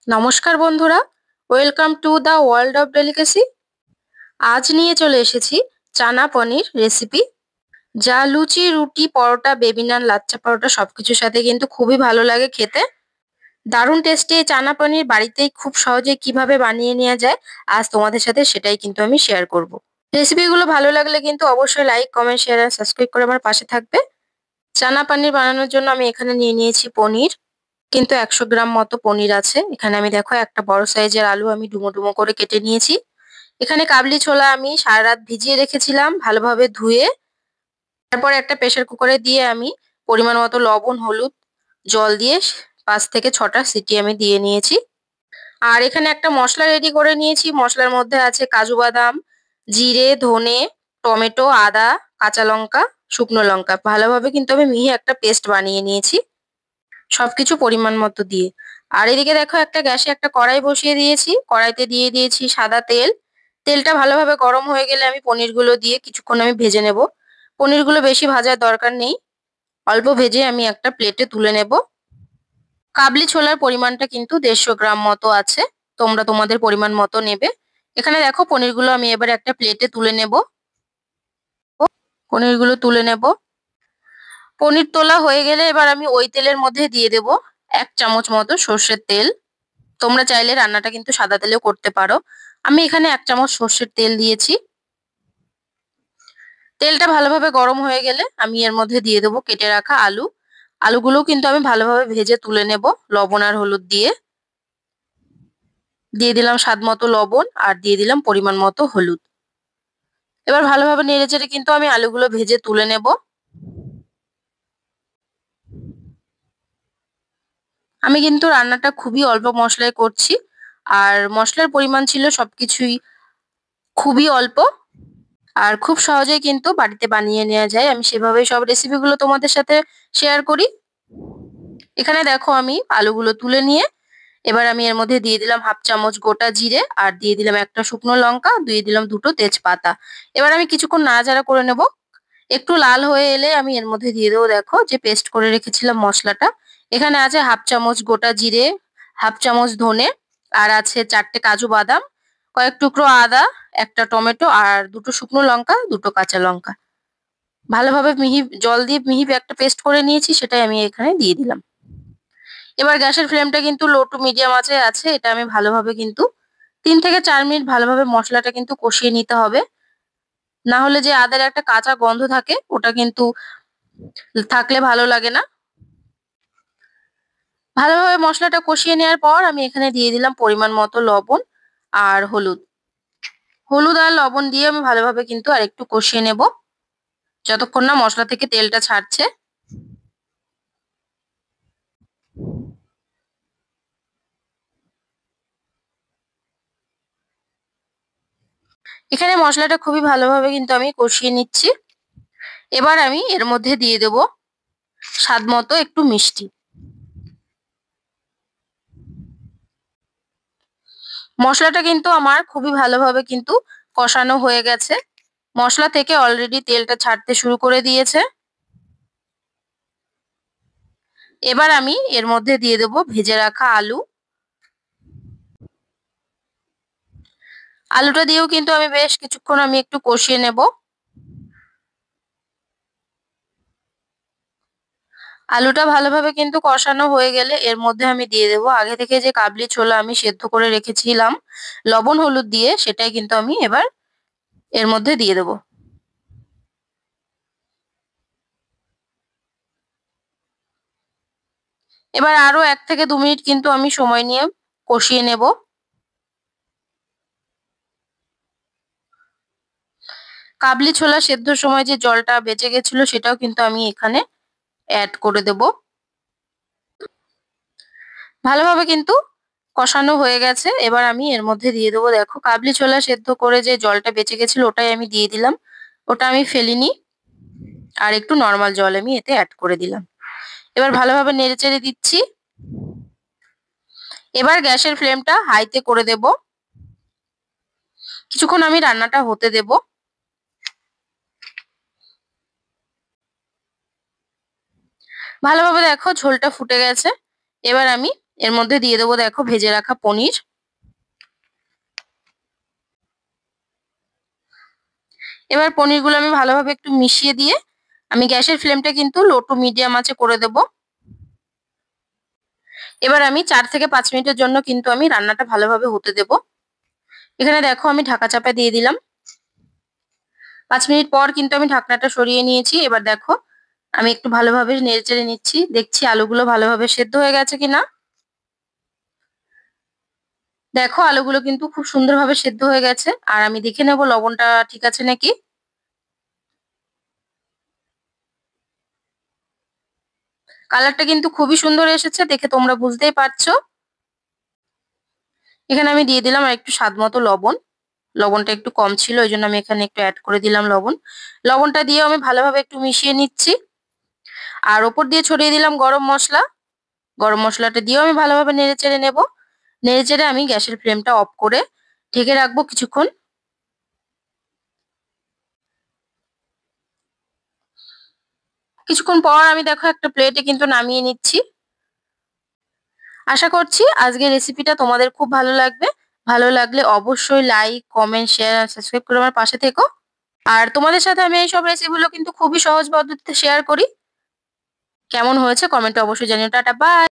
নমস্কার বন্ধুরা, welcome to the world of delicacy. আজ নিয়ে চলে এসেছি চানা পনির রেসিপি, যা লুচি, রুটি, পরোটা, বেবি নান, লাচ্চা পরোটা সবকিছুর সাথে কিন্তু খুবই ভালো লাগে খেতে। দারুণ টেস্টি এই চানা পনির বাড়িতেই খুব সহজে কিভাবে বানিয়ে নেওয়া যায়, আজ তোমাদের সাথে সেটাই কিন্তু আমি শেয়ার করব। রেসিপিগুলো ভালো লাগলে কিন্তু অবশ্যই লাইক, কমেন্ট, শেয়ার আর সাবস্ক্রাইব করে আমার পাশে থাকবে। চানা পনির বানানোর জন্য আমি এখানে নিয়ে নিয়েছি পনির, কিন্তু 100 গ্রাম মতো পনির আছে। এখানে আমি দেখো একটা বড় সাইজের আলু আমি ডুমো ডুমো করে কেটে নিয়েছি। এখানে কাবলি ছোলা আমি সারা রাত ভিজিয়ে রেখেছিলাম ভালোভাবে ধুয়ে। তারপর একটা প্রেসার কুকারে দিয়ে আমি পরিমাণ মতো লবণ, হলুদ, জল দিয়ে 5 থেকে 6টা সিটি আমি দিয়ে নিয়েছি। আর এখানে একটা মশলা রেডি করে নিয়েছি। মশলার মধ্যে আছে কাজু বাদাম, জিরে, ধনে, টমেটো, আদা, কাঁচা লঙ্কা, শুকনো লঙ্কা। ভালোভাবে কিন্তু আমি মিহি একটা পেস্ট বানিয়ে নিয়েছি সবকিছু পরিমাণ মতো দিয়ে। আর এদিকে দেখো একটা গ্যাসে একটা কড়াই বসিয়ে দিয়েছি, কড়াইতে দিয়ে দিয়েছি সাদা তেল। তেলটা ভালোভাবে গরম হয়ে গেলে আমি পনিরগুলো দিয়ে কিছুক্ষণ আমি ভেজে নেব। পনিরগুলো বেশি ভাজার দরকার নেই, অল্প ভেজে আমি একটা প্লেটে তুলে নেব। কাবলি ছোলার পরিমাণটা কিন্তু 150 গ্রাম মতো আছে, তোমরা তোমাদের পরিমাণ মতো নেবে। এখানে দেখো পনিরগুলো আমি এবার একটা প্লেটে তুলে নেব। পনিরগুলো তুলে নেব। পনির তোলা হয়ে গেলে এবার আমি ওই তেলের মধ্যে দিয়ে দেব 1 চামচ মতো সর্ষের তেল। তোমরা চাইলে রান্নাটা কিন্তু সাদা তেলেও করতে পারো। আমি এখানে 1 চামচ সর্ষের তেল দিয়েছি। তেলটা ভালোভাবে গরম হয়ে গেলে আমি এর মধ্যে দিয়ে দেবো কেটে রাখা আলু। আলুগুলো কিন্তু আমি ভালোভাবে ভেজে তুলে নেব লবণ আর হলুদ দিয়ে। দিয়ে দিলাম স্বাদ মতো লবণ আর দিয়ে দিলাম পরিমাণ মতো হলুদ। এবার ভালোভাবে নেড়েচেড়ে কিন্তু আমি আলুগুলো ভেজে তুলে নেব। আমি কিন্তু রান্নাটা খুবই অল্প মশলায় করছি, আর মশলার পরিমাণ ছিল সবকিছুই খুবই অল্প। আর খুব সহজেই কিন্তু বাড়িতে বানিয়ে নেওয়া যায়, আমি সেভাবেই সব রেসিপিগুলো তোমাদের সাথে শেয়ার করি। এখানে দেখো আমি আলুগুলো তুলে নিয়ে এবার আমি এর মধ্যে দিয়ে দিলাম 1/2 চামচ গোটা জিরে, আর দিয়ে দিলাম একটা শুকনো লঙ্কা, দিয়ে দিলাম 2টো তেজপাতা। এবার আমি কিছুক্ষণ নাড়াচাড়া করে নেব। একটু লাল হয়ে এলে আমি এর মধ্যে দিয়ে দেবো দেখো যে পেস্ট করে রেখেছিলাম মশলাটা। এখানে আছে 1/2 চামচ গোটা জিরে, 1/2 চামচ ধনে, আর আছে 4টে কাজু বাদাম, কয়েক টুকরো আদা, একটা টমেটো, আর 2টো শুকনো লঙ্কা, 2টো কাঁচা লঙ্কা। ভালোভাবে মিহি জল দিয়ে মিহি একটা পেস্ট করে নিয়েছি, সেটাই আমি এখানে দিয়ে দিলাম। এবার গ্যাসের ফ্লেমটা কিন্তু লো টু মিডিয়াম আঁচে আছে। এটা আমি ভালোভাবে কিন্তু 3 থেকে 4 মিনিট ভালোভাবে মশলাটা কিন্তু কষিয়ে নিতে হবে। না হলে যে আদার একটা কাঁচা গন্ধ থাকে ওটা কিন্তু থাকলে ভালো লাগে না। ভালোভাবে মশলাটা কষিয়ে নেওয়ার পর আমি এখানে দিয়ে দিলাম পরিমাণ মতো লবণ আর হলুদ। হলুদ আর লবণ দিয়ে আমি ভালোভাবে কিন্তু আরেকটু কষিয়ে নেব যতক্ষণ না মশলা থেকে তেলটা ছাড়ছে। এখানে মশলাটা খুবই ভালোভাবে কিন্তু আমি কষিয়ে নিচ্ছি। এবার আমি এর মধ্যে দিয়ে দেব স্বাদ মতো একটু মিষ্টি। মশলাটা কিন্তু আমার খুবই ভালোভাবে কিন্তু কষানো হয়ে গেছে। মশলা থেকে অলরেডি তেলটা ছাড়তে শুরু করে দিয়েছে। এবার আমি এর মধ্যে দিয়ে দেব ভেজে রাখা আলু। আলুটা দিয়েও কিন্তু আমি বেশ কিছুক্ষণ আমি একটু কষিয়ে নেব। আলুটা ভালোভাবে কিন্তু কষানো হয়ে গেলে এর মধ্যে আমি দিয়ে দেব আগে থেকে যে কাবলি ছোলা আমি সেদ্ধ করে রেখেছিলাম লবণ হলুদ দিয়ে, সেটাই কিন্তু আমি এবার এর মধ্যে দিয়ে দেব। এবার আরো 1 থেকে 2 মিনিট কিন্তু আমি সময় নিয়ে কষিয়ে নেব। কাবলি ছোলা সেদ্ধর সময় যে জলটা বেঁচে গেছিল সেটাও কিন্তু আমি এখানে অ্যাড করে দেব। ভালোভাবে কিন্তু কষানো হয়ে গেছে। এবার আমি এর মধ্যে দিয়ে দেবো দেখো কাবলি ছোলা সেদ্ধ করে যে জলটা বেঁচে গেছিল ওটাই আমি দিয়ে দিলাম। ওটা আমি ফেলিনি, আর একটু নর্মাল জল আমি এতে অ্যাড করে দিলাম। এবার ভালোভাবে নেড়েচেড়ে দিচ্ছি। এবার গ্যাসের ফ্লেমটা হাইতে করে দেব। কিছুক্ষণ আমি রান্নাটা হতে দেব। ভালোভাবে দেখো ঝোলটা ফুটে গেছে। এবার আমি এর মধ্যে দিয়ে দেবো দেখো ভেজে রাখা পনির। এবার পনিরগুলো আমি ভালোভাবে একটু মিশিয়ে দিয়ে আমি গ্যাসের ফ্লেমটা কিন্তু লো টু মিডিয়াম আঁচে করে দেব। এবার আমি 4 থেকে 5 মিনিটের জন্য কিন্তু আমি রান্নাটা ভালোভাবে হতে দেব। এখানে দেখো আমি ঢাকা চাপা দিয়ে দিলাম। 5 মিনিট পর কিন্তু আমি ঢাকনাটা সরিয়ে নিয়েছি। এবার দেখো আমি একটু ভালোভাবে নেড়েচেড়ে নিচ্ছি, দেখছি আলুগুলো ভালোভাবে সেদ্ধ হয়ে গেছে কিনা। দেখো আলুগুলো কিন্তু খুব সুন্দরভাবে সেদ্ধ হয়ে গেছে। আর আমি দেখে নেবো লবণটা ঠিক আছে নাকি। কালারটা কিন্তু খুবই সুন্দর এসেছে, দেখে তোমরা বুঝতেই পারছো। এখানে আমি দিয়ে দিলাম আর একটু স্বাদ মতো লবণ। লবণটা একটু কম ছিল, ওই জন্য আমি এখানে একটু অ্যাড করে দিলাম লবণ। লবণটা দিয়ে আমি ভালোভাবে একটু মিশিয়ে নিচ্ছি। আর ওপর দিয়ে ছড়িয়ে দিলাম গরম মশলা। গরম মশলাটা দিয়েও আমি ভালোভাবে নেড়েচেড়ে নেব। নেড়েচেড়ে আমি গ্যাসের ফ্লেমটা অফ করে ঢেকে রাখবো কিছুক্ষণ। কিছুক্ষণ পর আমি দেখো একটা প্লেটে কিন্তু নামিয়ে নিচ্ছি। আশা করছি আজকের রেসিপিটা তোমাদের খুব ভালো লাগবে। ভালো লাগলে অবশ্যই লাইক, কমেন্ট, শেয়ার আর সাবস্ক্রাইব করে আমার পাশে থেকো। আর তোমাদের সাথে আমি এইসব রেসিপিগুলো কিন্তু খুবই সহজ পদ্ধতিতে শেয়ার করি। কেমন হয়েছে কমেন্টে অবশ্যই জানিও। Tata, by.